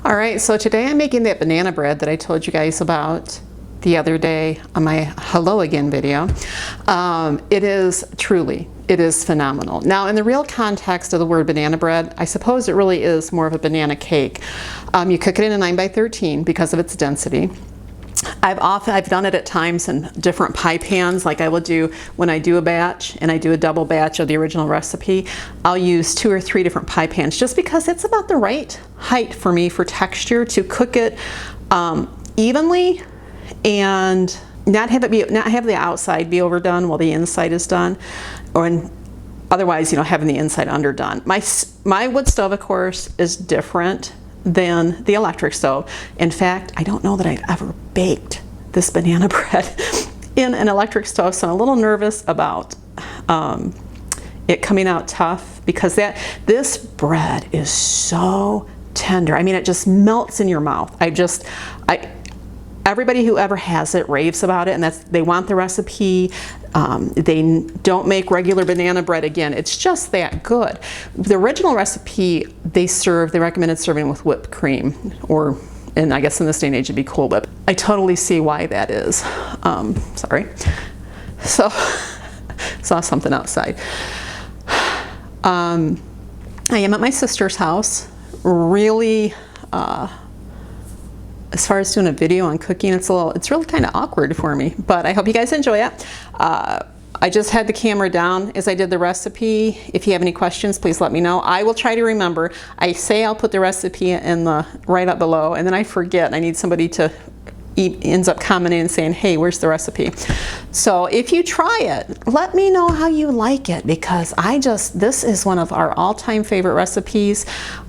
All right, so today I'm making that banana bread that I told you guys about the other day on my Hello Again video. It is phenomenal. Now, in the real context of the word banana bread, I suppose it really is more of a banana cake. You cook it in a 9x13 because of its density. I've done it at times in different pie pans, like I will do when I do a batch and I do a double batch of the original recipe. I'll use 2 or 3 different pie pans just because it's about the right height for me for texture to cook it evenly and not have the outside be overdone while the inside is done, or otherwise, having the inside underdone. My wood stove, of course, is different than the electric stove. In fact, I don't know that I've ever baked this banana bread in an electric stove, so I'm a little nervous about it coming out tough, because this bread is so tender. I mean, it just melts in your mouth. Everybody who ever has it raves about it, and they want the recipe. They don't make regular banana bread again. It's just that good. The original recipe, they recommended serving with whipped cream, and I guess in this day and age it'd be Cool Whip. I totally see why that is. Sorry. So, saw something outside. I am at my sister's house. Really, as far as doing a video on cooking, it's really kind of awkward for me, but I hope you guys enjoy it. I just had the camera down as I did the recipe. If you have any questions, please let me know. I will try to remember. I say I'll put the recipe in right up below, and then I forget. I need somebody to ends up commenting and saying, hey, where's the recipe? So if you try it, let me know how you like it, because this is one of our all-time favorite recipes.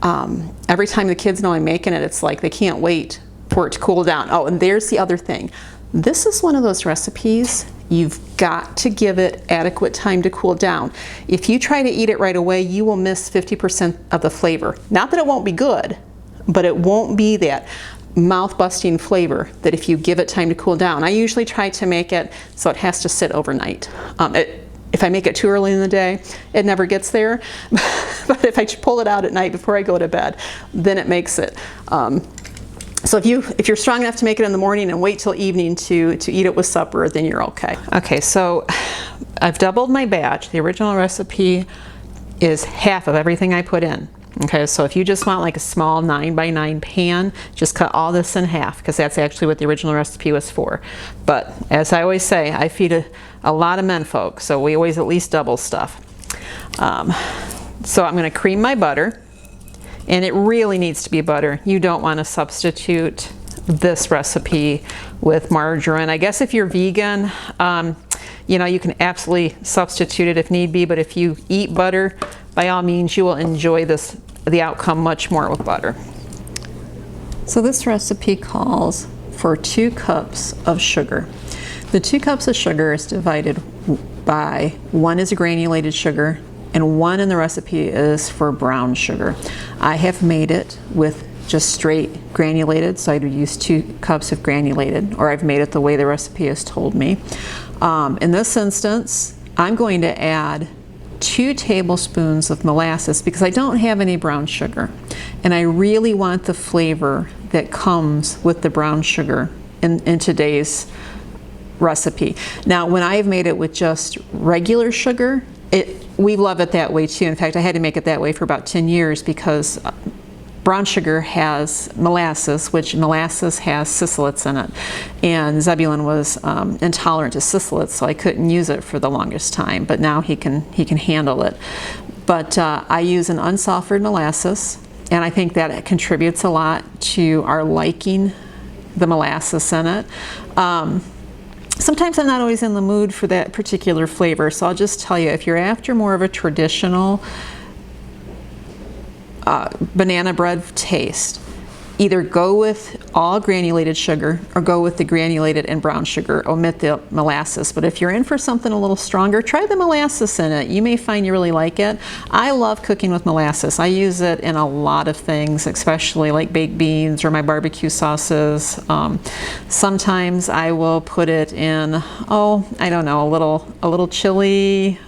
Every time the kids know I'm making it, it's like they can't wait for it to cool down. Oh, and there's the other thing. This is one of those recipes, you've got to give it adequate time to cool down. If you try to eat it right away, you will miss 50% of the flavor. Not that it won't be good, but it won't be that mouth-busting flavor that if you give it time to cool down. I usually try to make it so it has to sit overnight. If I make it too early in the day, it never gets there. But if I pull it out at night before I go to bed, then it makes it. So if you're strong enough to make it in the morning and wait till evening to eat it with supper, then you're okay. Okay, so I've doubled my batch. The original recipe is half of everything I put in. Okay, so if you just want like a small 9x9 pan, just cut all this in half, because that's actually what the original recipe was for. But as I always say, I feed a lot of men folk, so we always at least double stuff. So I'm going to cream my butter. And it really needs to be butter. You don't want to substitute this recipe with margarine. I guess if you're vegan, you can absolutely substitute it if need be, but if you eat butter, by all means, you will enjoy the outcome much more with butter. So this recipe calls for 2 cups of sugar. The 2 cups of sugar is divided by 1 is granulated sugar, and 1 in the recipe is for brown sugar. I have made it with just straight granulated, so I'd use 2 cups of granulated, or I've made it the way the recipe has told me. In this instance, I'm going to add 2 tablespoons of molasses because I don't have any brown sugar, and I really want the flavor that comes with the brown sugar in today's recipe. Now, when I've made it with just regular sugar, we love it that way too. In fact, I had to make it that way for about 10 years because brown sugar has molasses, which molasses has sisylates in it. And Zebulon was intolerant to sisylates, so I couldn't use it for the longest time, but now he can handle it. But I use an unsulfured molasses, and I think that it contributes a lot to our liking the molasses in it. Sometimes I'm not always in the mood for that particular flavor, so I'll just tell you, if you're after more of a traditional banana bread taste, either go with all granulated sugar or go with the granulated and brown sugar. Omit the molasses. But if you're in for something a little stronger, try the molasses in it. You may find you really like it. I love cooking with molasses. I use it in a lot of things, especially like baked beans or my barbecue sauces. Sometimes I will put it in, I don't know, a little chili,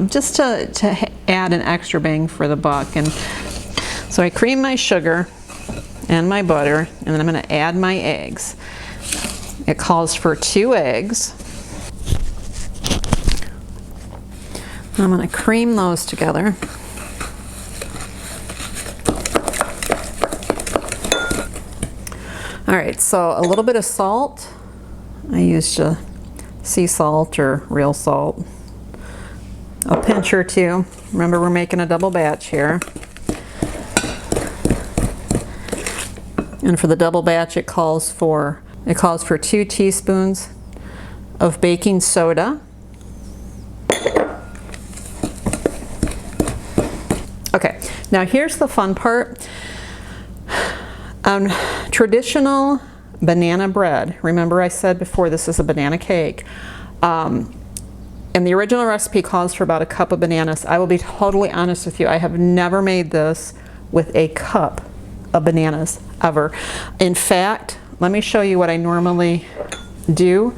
just to add an extra bang for the buck. And so I cream my sugar. and my butter, and then I'm going to add my eggs. It calls for 2 eggs. I'm going to cream those together. All right, so a little bit of salt. I used sea salt or real salt. A pinch or 2. Remember, we're making a double batch here. And for the double batch, it calls for 2 teaspoons of baking soda. Okay, now here's the fun part. Traditional banana bread, remember I said before this is a banana cake, and the original recipe calls for about a cup of bananas. I will be totally honest with you, I have never made this with a cup of bananas ever. In fact, let me show you what I normally do.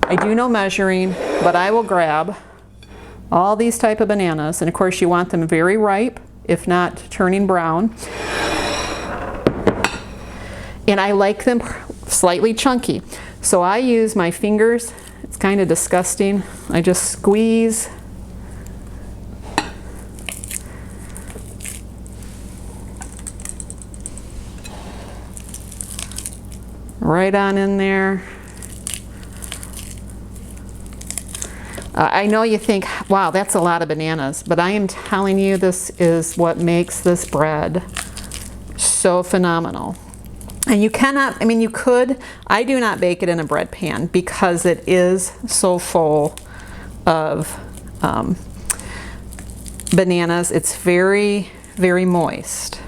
I do no measuring, but I will grab all these type of bananas, and of course you want them very ripe, if not turning brown. And I like them slightly chunky. So I use my fingers. It's kind of disgusting. I just squeeze. Right on in there. I know you think, wow, that's a lot of bananas, but I am telling you, this is what makes this bread so phenomenal. And you cannot, I mean, you could, I do not bake it in a bread pan because it is so full of bananas. It's very, very moist.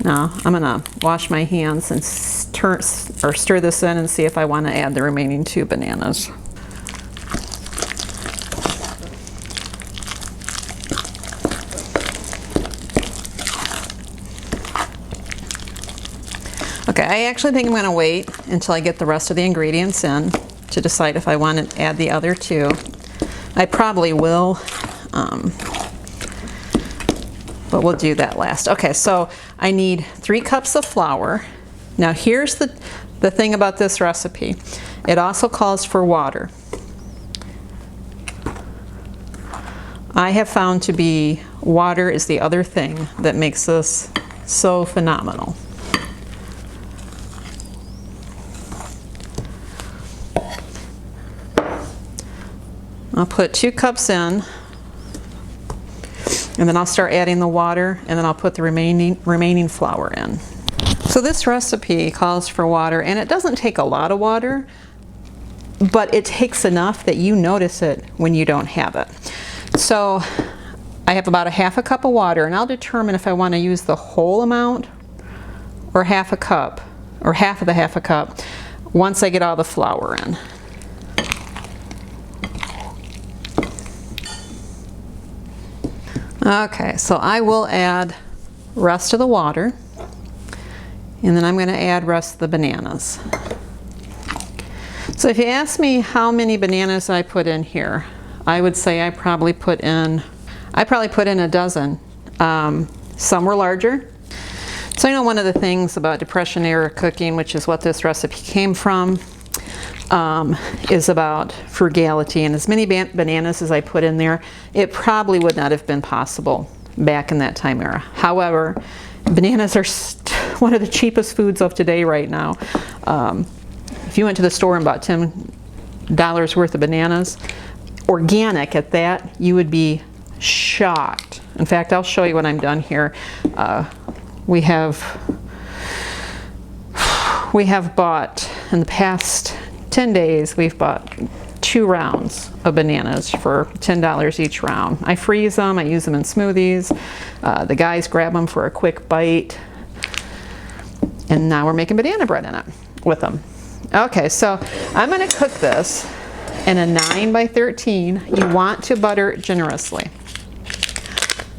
Now, I'm gonna wash my hands and stir this in and see if I want to add the remaining 2 bananas. Okay, I actually think I'm going to wait until I get the rest of the ingredients in to decide if I want to add the other 2. I probably will, but we'll do that last. Okay, so I need 3 cups of flour. Now here's the thing about this recipe. It also calls for water. I have found to be water is the other thing that makes this so phenomenal. I'll put 2 cups in, and then I'll start adding the water, and then I'll put the remaining flour in. So this recipe calls for water, and it doesn't take a lot of water, but it takes enough that you notice it when you don't have it. So I have about a half a cup of water, and I'll determine if I want to use the whole amount or half a cup, or half of the half a cup, once I get all the flour in. Okay, so I will add rest of the water, and then I'm going to add rest of the bananas. So if you ask me how many bananas I put in here, I would say I probably put in a dozen. Some were larger. So I know one of the things about Depression era cooking, which is what this recipe came from, is about frugality, and as many bananas as I put in there, it probably would not have been possible back in that time era. However, bananas are one of the cheapest foods of today right now. If you went to the store and bought $10 worth of bananas, organic at that, you would be shocked. In fact, I'll show you when I'm done here. We have bought, in the past 10 days, we've bought 2 rounds of bananas for $10 each round. I freeze them, I use them in smoothies. The guys grab them for a quick bite. And now we're making banana bread in it with them. Okay, so I'm gonna cook this in a 9 by 13. You want to butter it generously.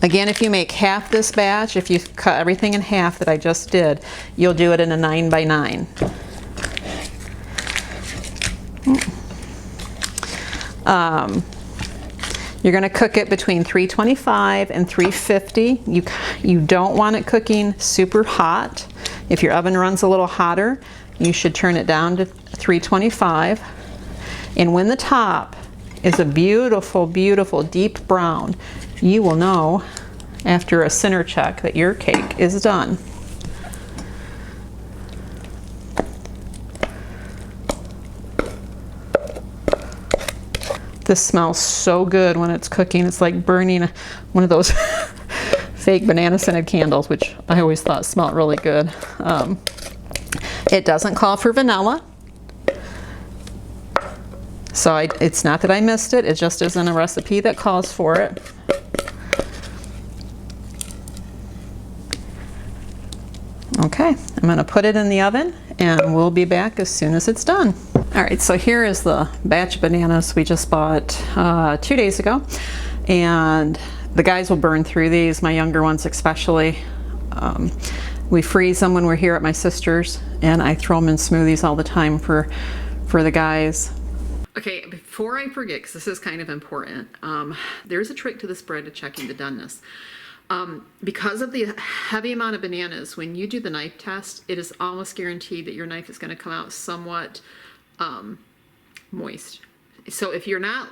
Again, if you make half this batch, if you cut everything in half that I just did, you'll do it in a 9 by 9. You're going to cook it between 325 and 350. You don't want it cooking super hot. If your oven runs a little hotter, you should turn it down to 325. And when the top is a beautiful, beautiful deep brown, you will know after a center check that your cake is done. This smells so good when it's cooking. It's like burning one of those fake banana scented candles, which I always thought smelled really good. It doesn't call for vanilla. So it's not that I missed it, it just isn't a recipe that calls for it. Okay, I'm going to put it in the oven and we'll be back as soon as it's done. All right, so here is the batch of bananas we just bought 2 days ago. And the guys will burn through these, my younger ones especially. We freeze them when we're here at my sister's, and I throw them in smoothies all the time for the guys. Okay, before I forget, because this is kind of important, there's a trick to this bread to checking the doneness. Because of the heavy amount of bananas, when you do the knife test, it is almost guaranteed that your knife is going to come out somewhat moist. So if you're not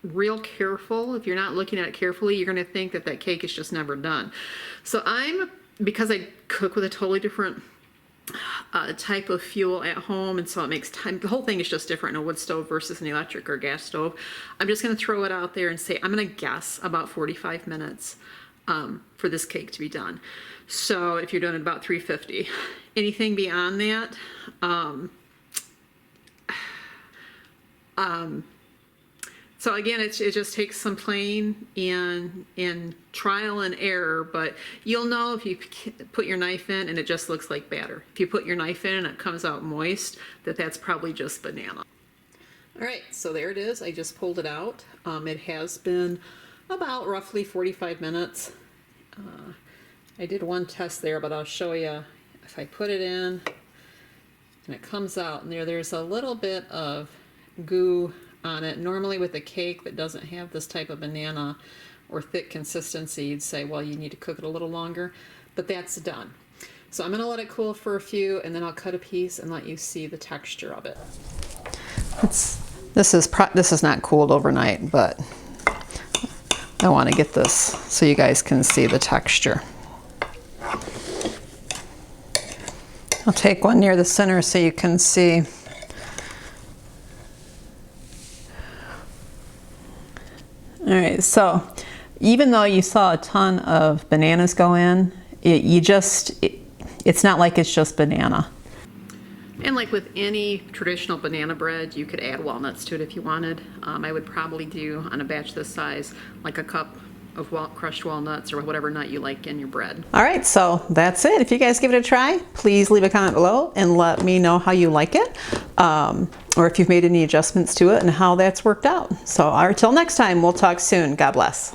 real careful, if you're not looking at it carefully, you're going to think that that cake is just never done. So because I cook with a totally different type of fuel at home, and so it makes time, the whole thing is just different in a wood stove versus an electric or gas stove. I'm just going to throw it out there and say I'm going to guess about 45 minutes for this cake to be done. So if you're doing it about 350, anything beyond that, so again, it just takes some playing and trial and error, but you'll know if you put your knife in and it just looks like batter. If you put your knife in and it comes out moist, that's probably just banana. All right, so there it is. I just pulled it out. It has been about roughly 45 minutes. I did one test there, but I'll show you. If I put it in and it comes out, and there's a little bit of goo on it. Normally with a cake that doesn't have this type of banana or thick consistency, you'd say, well, you need to cook it a little longer, but that's done. So I'm going to let it cool for a few, and then I'll cut a piece and let you see the texture of it. This is not cooled overnight, but I want to get this so you guys can see the texture. I'll take one near the center so you can see. All right, so even though you saw a ton of bananas go in, it's not like it's just banana. And like with any traditional banana bread, you could add walnuts to it if you wanted. I would probably do, on a batch this size, like a cup of crushed walnuts or whatever nut you like in your bread. All right, so that's it. If you guys give it a try, please leave a comment below and let me know how you like it, or if you've made any adjustments to it and how that's worked out. So until next time, we'll talk soon. God bless.